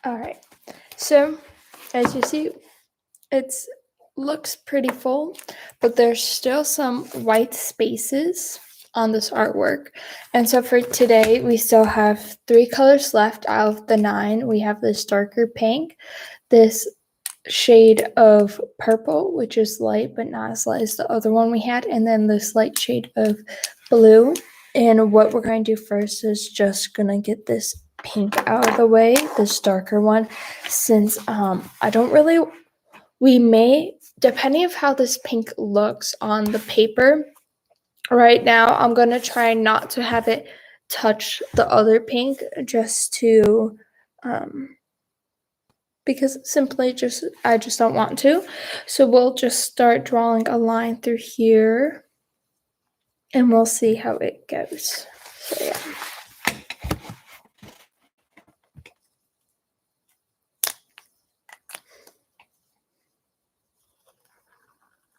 All right, so as you see, it looks pretty full, but there's still some white spaces on this artwork. And so for today, we still have 3 colors left out of the 9. We have this darker pink, this shade of purple, which is light but not as light as the other one we had, and then this light shade of blue. And what we're going to do first is just gonna get this pink out of the way, this darker one, since I don't really, we may, depending of how this pink looks on the paper right now, I'm gonna try not to have it touch the other pink, just to because simply I just don't want to. So we'll just start drawing a line through here and we'll see how it goes. So yeah.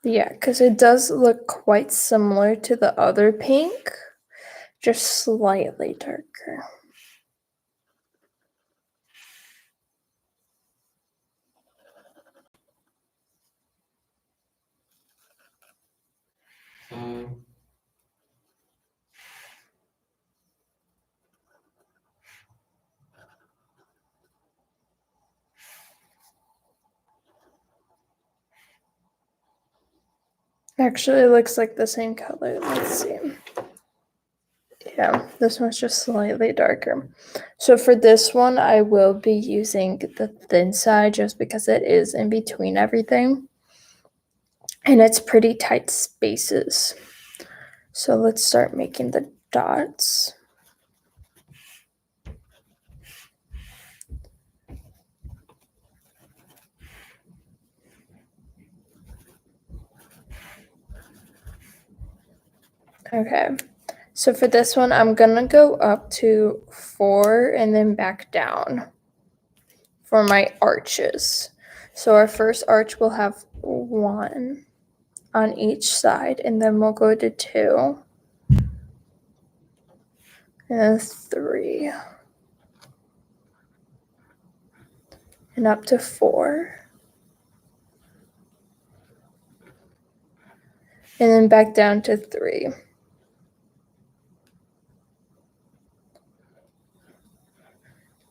Yeah, because it does look quite similar to the other pink, just slightly darker. Actually, it looks like the same color. Let's see. Yeah, this one's just slightly darker. So for this one, I will be using the thin side just because it is in between everything. And it's pretty tight spaces. So let's start making the dots. Okay, so for this one, I'm gonna go up to 4 and then back down for my arches. So our first arch will have 1 on each side, and then we'll go to 2 and 3 and up to 4 and then back down to 3.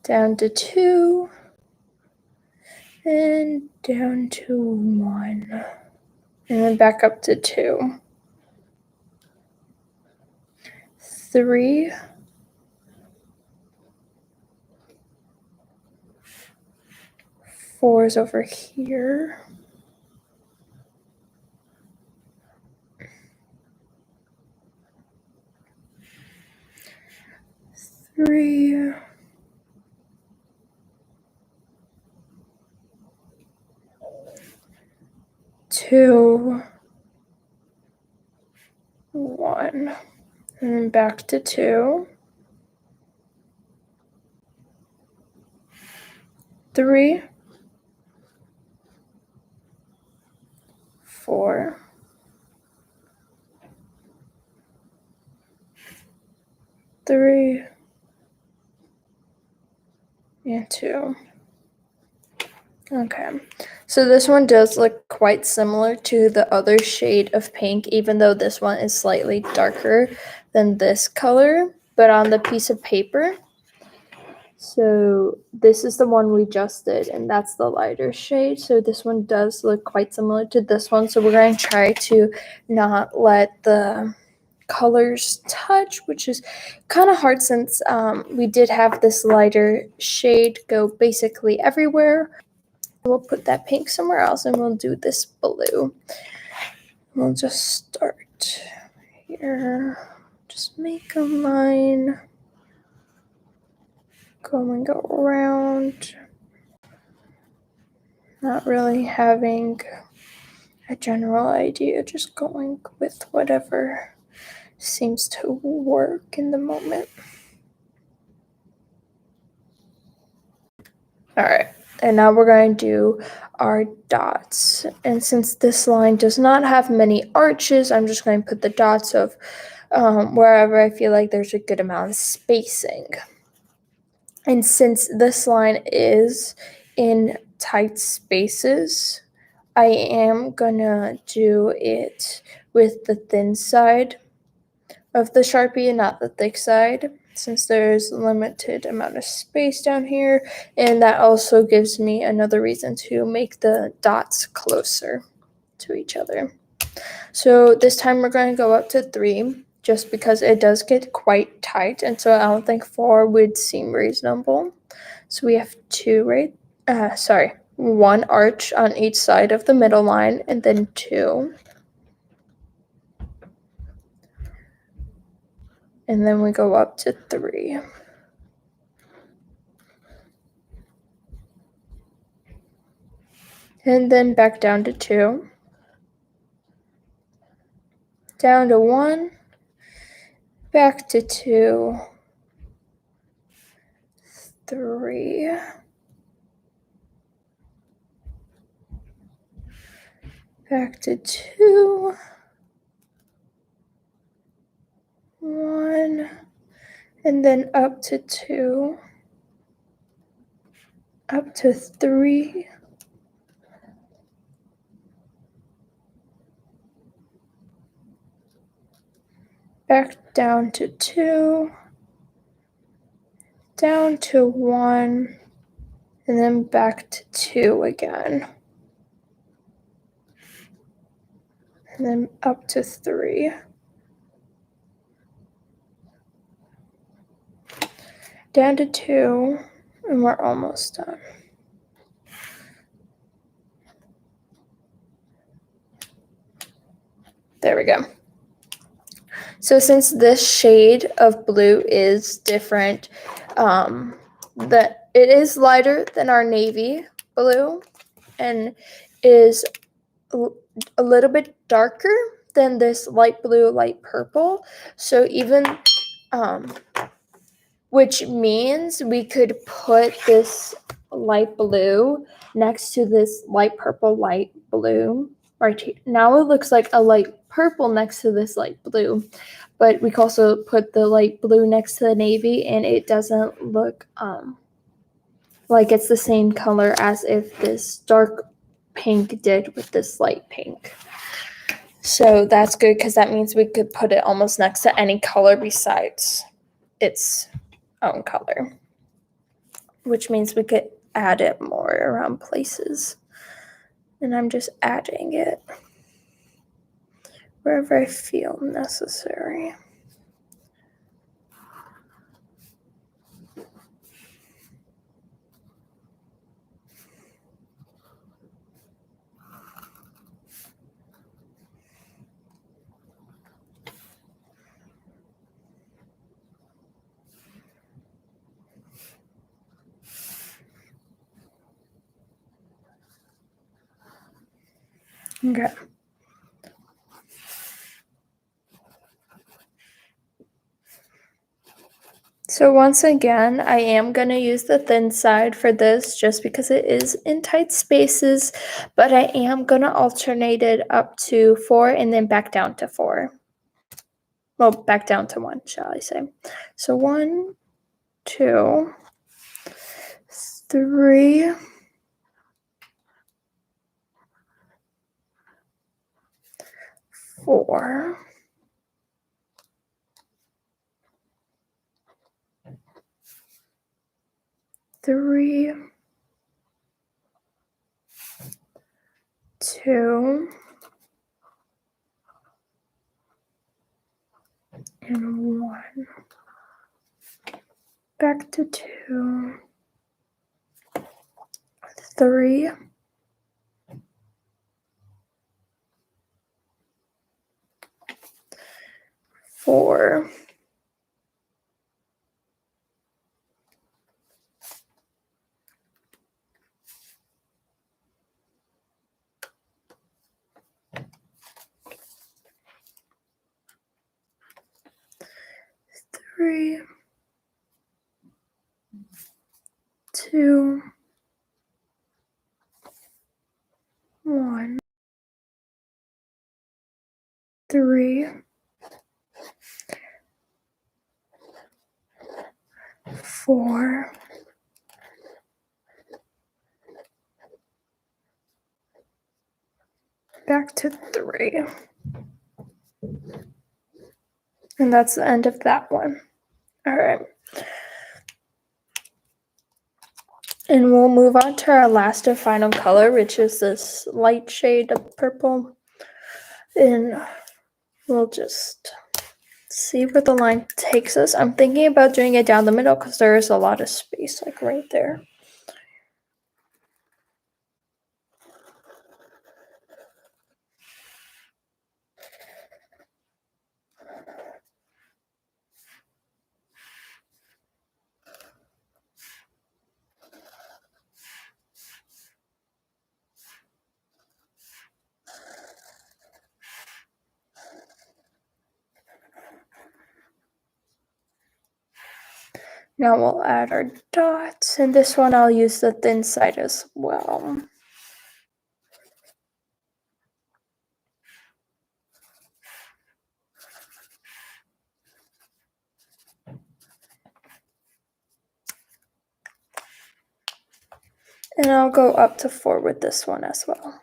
Down to 2 and down to 1 and then back up to 2. 3 4 is over here. 3 2 1 and then back to 2 3 4 3 and 2. Okay, so this one does look quite similar to the other shade of pink, even though this one is slightly darker than this color, but on the piece of paper. So this is the one we just did, and that's the lighter shade. So this one does look quite similar to this one. So we're going to try to not let the colors touch, which is kind of hard since we did have this lighter shade go basically everywhere. We'll put that pink somewhere else and we'll do this blue. We'll just start here. Just make a line going around. Not really having a general idea, just going with whatever seems to work in the moment. All right. And now we're going to do our dots. And since this line does not have many arches, I'm just going to put the dots of wherever I feel like there's a good amount of spacing. And since this line is in tight spaces, I am gonna do it with the thin side of the Sharpie and not the thick side, since there's limited amount of space down here, and that also gives me another reason to make the dots closer to each other. So this time we're going to go up to 3, just because it does get quite tight, and so I don't think 4 would seem reasonable. So we have 1 arch on each side of the middle line, and then 2. And then we go up to 3. And then back down to 2. Down to 1. Back to 2. 3. Back to 2. 1. And then up to 2. Up to 3. Back down to 2. Down to 1. And then back to 2 again. And then up to 3. Down to 2. And we're almost done. There we go. So since this shade of blue is different, that it is lighter than our navy blue and is a little bit darker than this light blue, light purple. So even, which means we could put this light blue next to this light purple, light blue. Right here. Now it looks like a light purple next to this light blue, but we can also put the light blue next to the navy, and it doesn't look like it's the same color as if this dark pink did with this light pink. So that's good because that means we could put it almost next to any color besides its own color, which means we could add it more around places. And I'm just adding it wherever I feel necessary. Okay. So once again, I am going to use the thin side for this just because it is in tight spaces, but I am going to alternate it up to 4 and then back down to 4. Well, back down to 1, shall I say. So 1, 2, 3, 4, 3, 2, and 1. Back to 2, 3, 4, 3, 2, 1, 3, 4, back to 3. And that's the end of that one. All right. And we'll move on to our last and final color, which is this light shade of purple. And we'll just see where the line takes us. I'm thinking about doing it down the middle because there is a lot of space, like right there. Now we'll add our dots, and this one I'll use the thin side as well. And I'll go up to 4 with this one as well.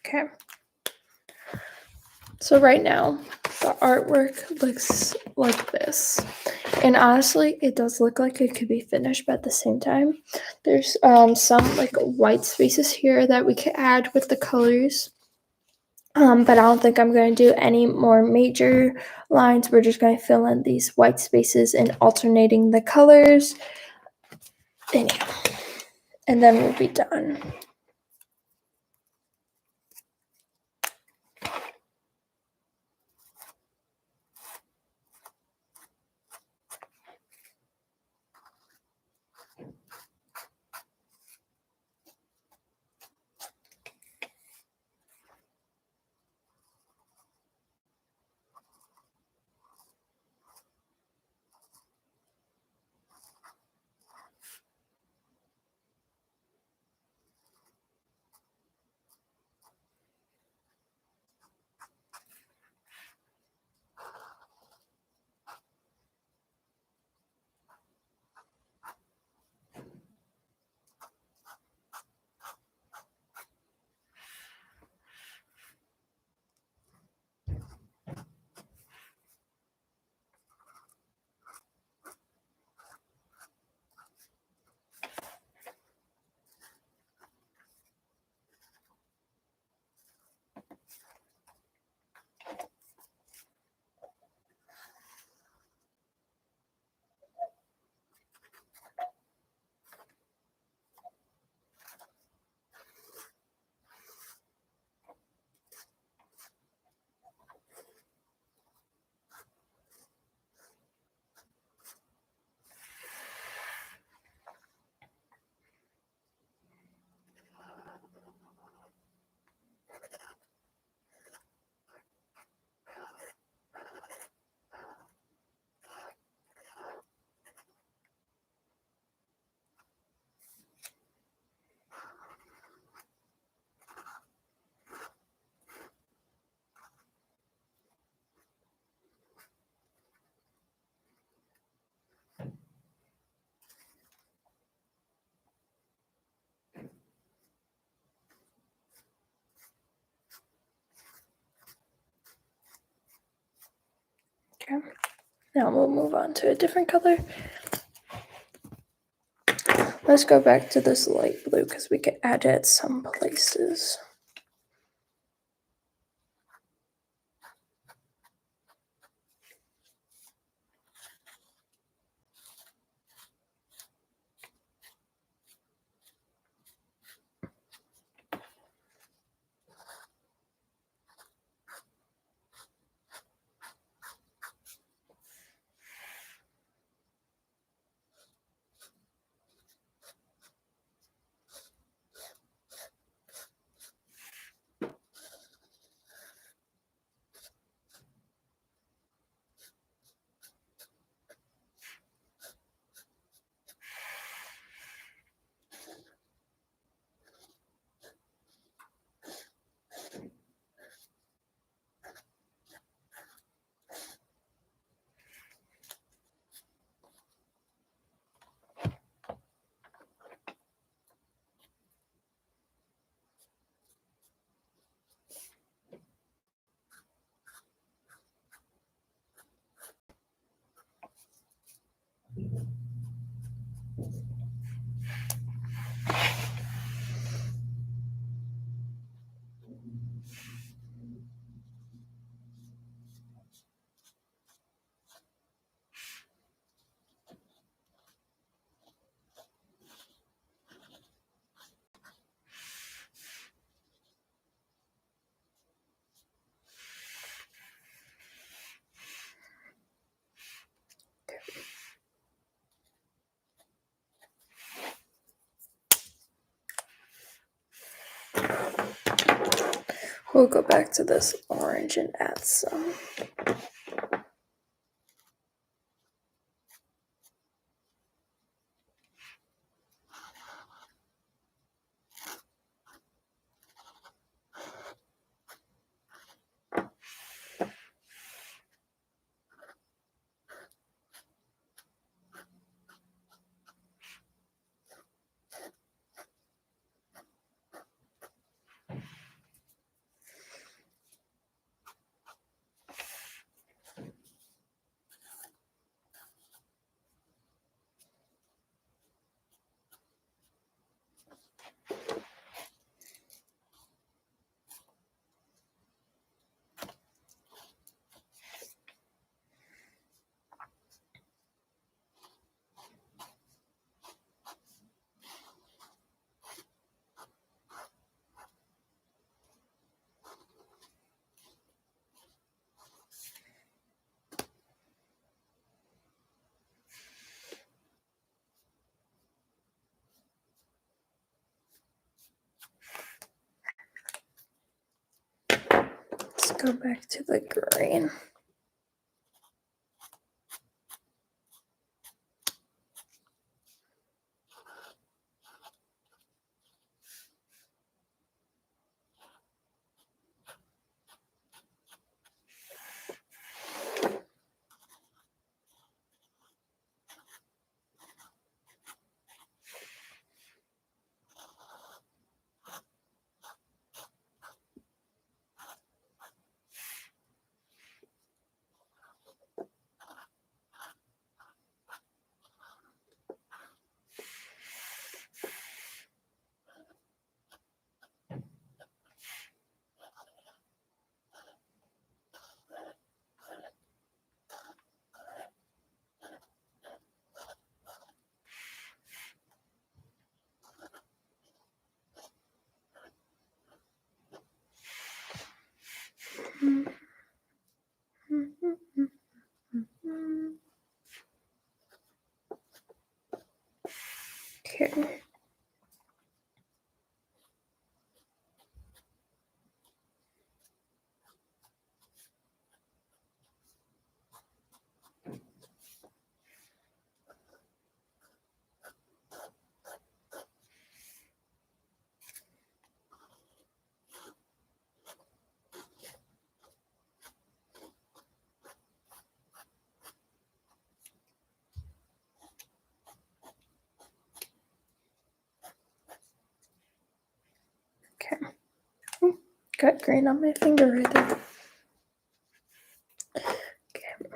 Okay. So right now, the artwork looks like this. And honestly, it does look like it could be finished, but at the same time, there's some like white spaces here that we could add with the colors. But I don't think I'm going to do any more major lines. We're just going to fill in these white spaces and alternating the colors. And then we'll be done. Now we'll move on to a different color. Let's go back to this light blue because we could add it some places. We'll go back to this orange and add some. Let's go back to the green. Okay. Okay. Got green on my finger right there. Okay.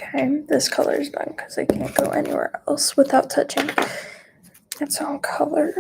Okay, this color is done because I can't go anywhere else without touching its own color.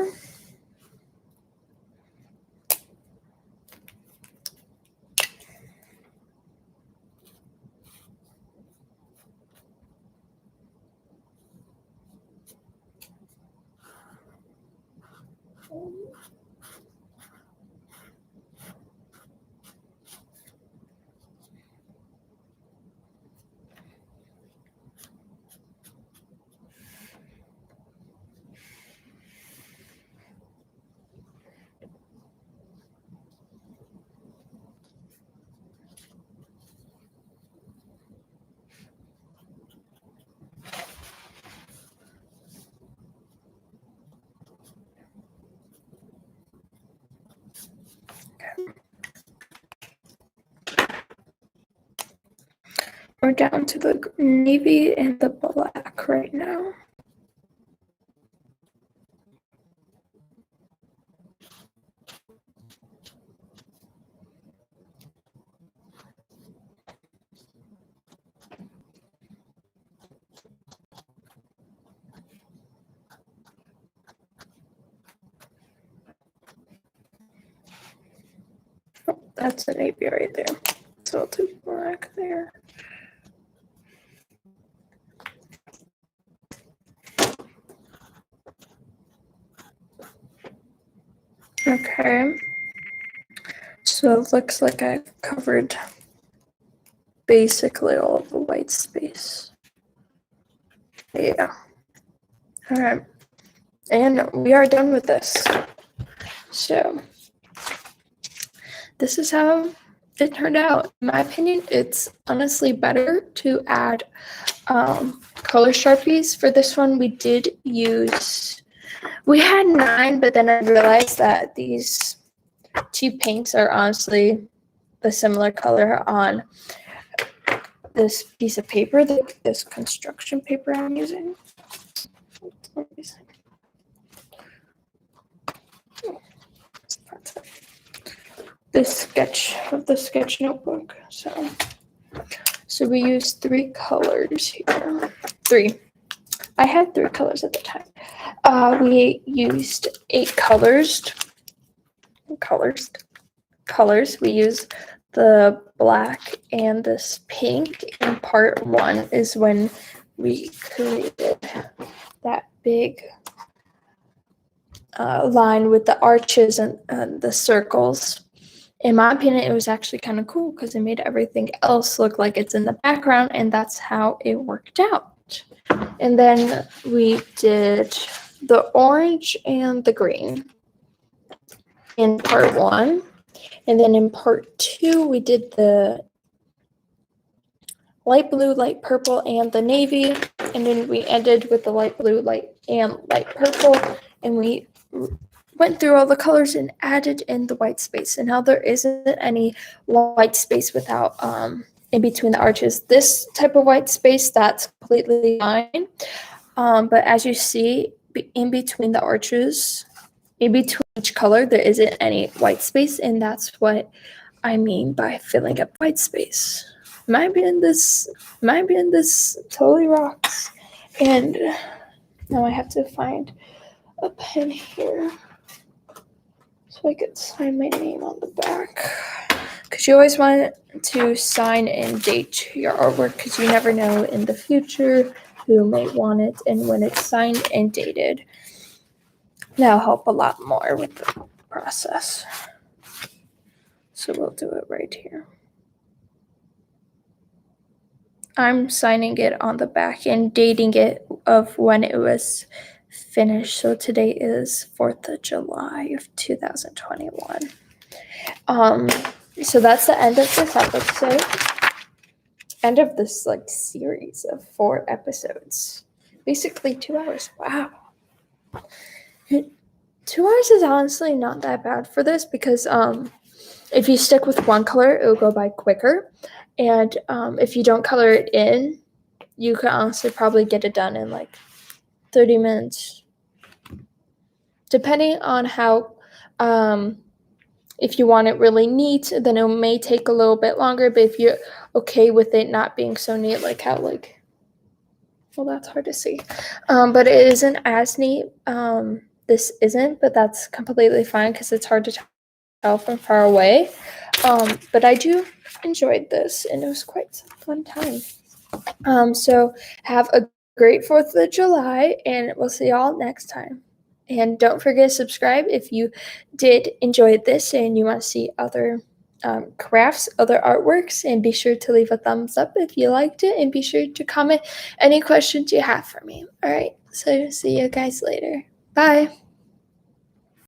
We're down to the navy and the black right now. Oh, that's the navy right there. So I'll do black there. Okay. So it looks like I've covered basically all of the white space. Yeah. All right. And we are done with this. So this is how it turned out. In my opinion, it's honestly better to add color Sharpies. For this one, we had 9, but then I realized that these 2 paints are honestly the similar color on this piece of paper, this construction paper I'm using. This sketch of the sketch notebook. So we used 3 colors here. 3. I had 3 colors at the time. We used 8 colors. We used the black and this pink. And part 1 is when we created that big line with the arches and the circles. In my opinion, it was actually kind of cool because it made everything else look like it's in the background, and that's how it worked out. And then we did the orange and the green in part 1. And then in part 2, we did the light blue, light purple, and the navy. And then we ended with the light blue, light purple. And we went through all the colors and added in the white space. And now there isn't any white space without in between the arches. This type of white space, that's completely fine. But as you see, in between the arches, in between each color, there isn't any white space, and that's what I mean by filling up white space. Might be in this totally rocks. And now I have to find a pen here so I could sign my name on the back. Because you always want to sign and date your artwork because you never know in the future who may want it, and when it's signed and dated, that'll help a lot more with the process. So we'll do it right here. I'm signing it on the back and dating it of when it was finished. So today is 4th of July of 2021. So that's the end of this episode. End of this series of 4 episodes. Basically 2 hours. Wow. 2 hours is honestly not that bad for this because if you stick with one color, it will go by quicker. And if you don't color it in, you could honestly probably get it done in 30 minutes. Depending on how If you want it really neat, then it may take a little bit longer, but if you're okay with it not being so neat, like how, like, well, that's hard to see. But it isn't as neat. This isn't, but that's completely fine because it's hard to tell from far away. But I do enjoyed this, and it was quite a fun time. So have a great 4th of July, and we'll see y'all next time. And don't forget to subscribe if you did enjoy this and you want to see other crafts, other artworks, and be sure to leave a thumbs up if you liked it, and be sure to comment any questions you have for me. All right, so see you guys later. Bye.